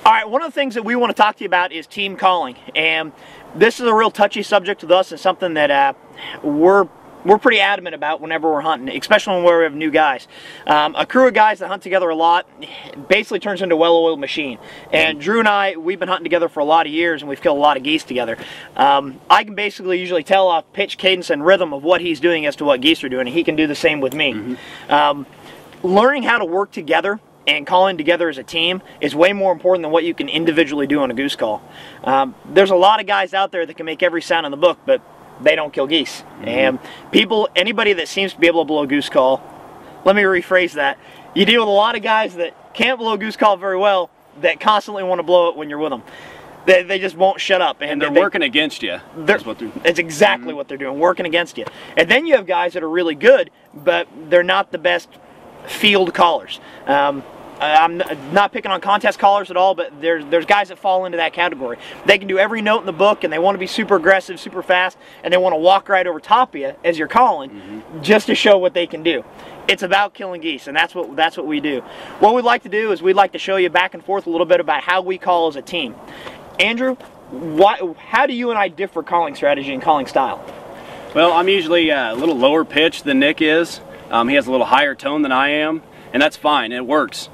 All right, one of the things that we want to talk to you about is team calling, and this is a real touchy subject with us and something that we're pretty adamant about whenever we're hunting, especially when we have new guys. A crew of guys that hunt together a lot basically turns into a well-oiled machine. And Drew and I, we've been hunting together for a lot of years, and we've killed a lot of geese together. I can basically usually tell off pitch, cadence, and rhythm of what he's doing as to what geese are doing, and he can do the same with me. Learning how to work together and calling together as a team is way more important than what you can individually do on a goose call. There's a lot of guys out there that can make every sound in the book, but they don't kill geese. And anybody that seems to be able to blow a goose call, let me rephrase that. You deal with a lot of guys that can't blow a goose call very well, that constantly want to blow it when you're with them. They just won't shut up. And they're working against you. It's exactly what they're doing, working against you. And then you have guys that are really good, but they're not the best field callers. I'm not picking on contest callers at all, but there's guys that fall into that category. They can do every note in the book, and they want to be super aggressive, super fast, and they want to walk right over top of you as you're calling, just to show what they can do. It's about killing geese, and that's what we do. What we'd like to do is we'd like to show you back and forth a little bit about how we call as a team. Andrew, how do you and I differ calling strategy and calling style? Well, I'm usually a little lower pitch than Nick is. He has a little higher tone than I am, and that's fine. It works.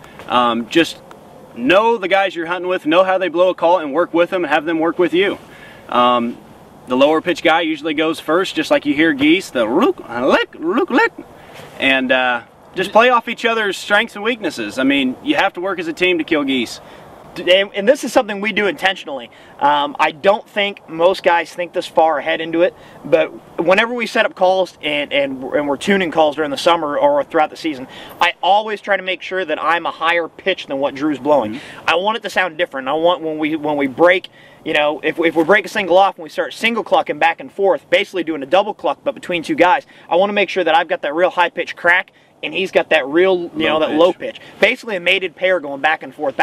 Just know the guys you're hunting with, know how they blow a call, and work with them and have them work with you. The lower pitch guy usually goes first, just like you hear geese, the rook, lick, rook, lick, and just play off each other's strengths and weaknesses. I mean, you have to work as a team to kill geese. And this is something we do intentionally. I don't think most guys think this far ahead into it, but whenever we set up calls and we're tuning calls during the summer or throughout the season, I always try to make sure that I'm a higher pitch than what Drew's blowing. I want it to sound different. I want when we break, you know, if we break a single off and we start single clucking back and forth, basically doing a double cluck but between two guys, I want to make sure that I've got that real high pitch crack, and he's got that real, low pitch. Basically a mated pair going back and forth,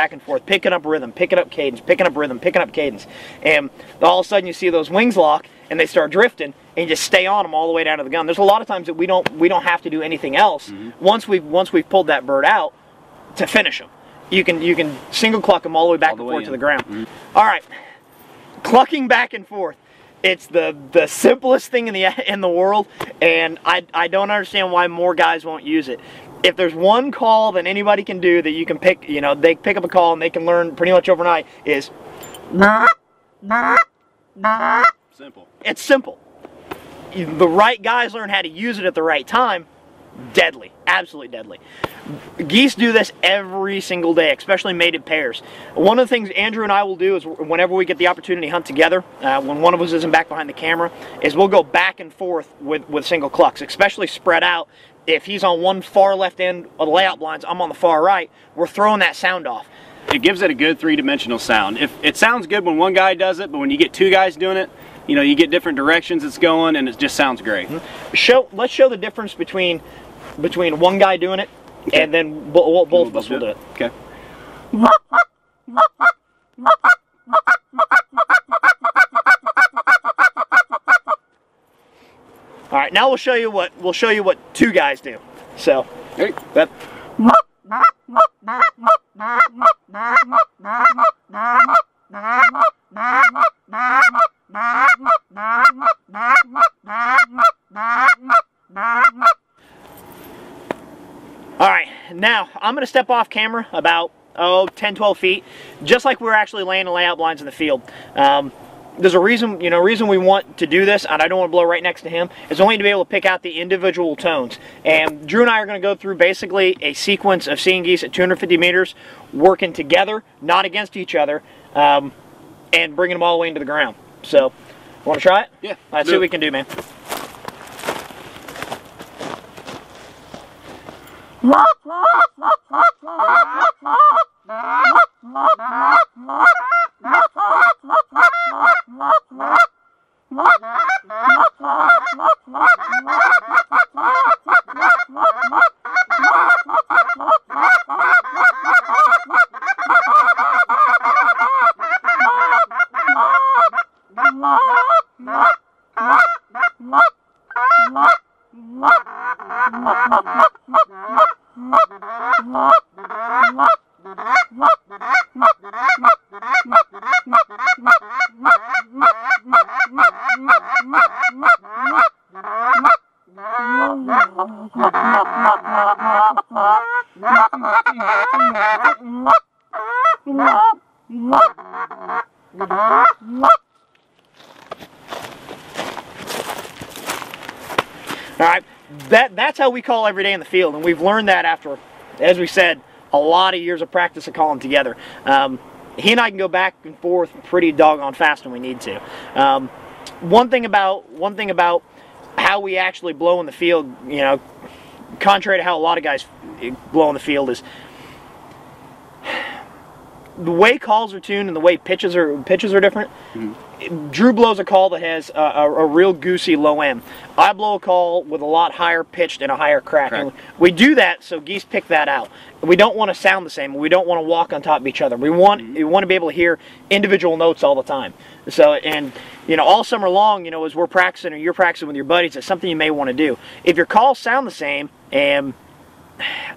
picking up rhythm, picking up cadence, picking up rhythm, picking up cadence. And all of a sudden you see those wings lock and they start drifting, and you just stay on them all the way down to the gun. There's a lot of times that we don't have to do anything else once we've pulled that bird out to finish them. You can single cluck them all the way back and forth to the ground. All right, clucking back and forth. It's the simplest thing in the world, and I don't understand why more guys won't use it. If there's one call that anybody can do that you can pick, they pick up a call and they can learn pretty much overnight is simple. It's simple. The right guys learn how to use it at the right time. Deadly, absolutely deadly. Geese do this every single day, especially mated pairs. One of the things Andrew and I will do is whenever we get the opportunity to hunt together, when one of us isn't back behind the camera, is we'll go back and forth with single clucks, especially spread out. If he's on one far left end of the layout blinds, I'm on the far right, we're throwing that sound off. It gives it a good three-dimensional sound. It sounds good when one guy does it, but when you get two guys doing it, you get different directions it's going, and it just sounds great. Let's show the difference between one guy doing it, and then both of us will do it. Okay. All right, now we'll show you what two guys do. So, that. All right, now I'm going to step off camera about 10-12 feet, just like we're actually laying the layout blinds in the field. There's a reason, reason we want to do this, and I don't want to blow right next to him, is only to be able to pick out the individual tones. And Drew and I are going to go through basically a sequence of seeing geese at 250 meters, working together, not against each other, and bringing them all the way into the ground. So, want to try it? Yeah. Let's see what we can do, man. All right, that's how we call every day in the field, and we've learned that after, as we said, a lot of years of practice of calling together. He and I can go back and forth pretty doggone fast when we need to. One thing about how we actually blow in the field, you know, contrary to how a lot of guys blow in the field, is the way calls are tuned and the way pitches are different. Drew blows a call that has a real goosey low end. I blow a call with a lot higher pitched and a higher crack. And we do that so geese pick that out. We don't want to sound the same. We don't want to walk on top of each other. We want to be able to hear individual notes all the time. So, and you know, all summer long, you know, as we're practicing or you're practicing with your buddies, it's something you may want to do. If your calls sound the same, and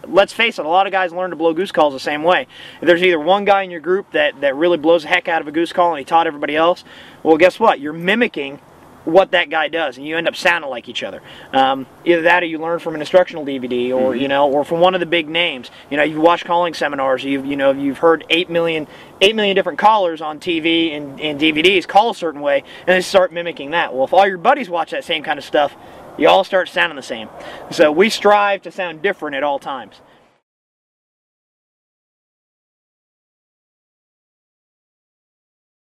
let's face it, a lot of guys learn to blow goose calls the same way. If there's either one guy in your group that really blows the heck out of a goose call and he taught everybody else, well, guess what? You're mimicking what that guy does, and you end up sounding like each other. Either that, or you learn from an instructional DVD, or you know, or from one of the big names. You know, you've watched calling seminars. You've heard 8 million different callers on TV and DVDs call a certain way, and then start mimicking that. Well, if all your buddies watch that same kind of stuff, you all start sounding the same. So we strive to sound different at all times.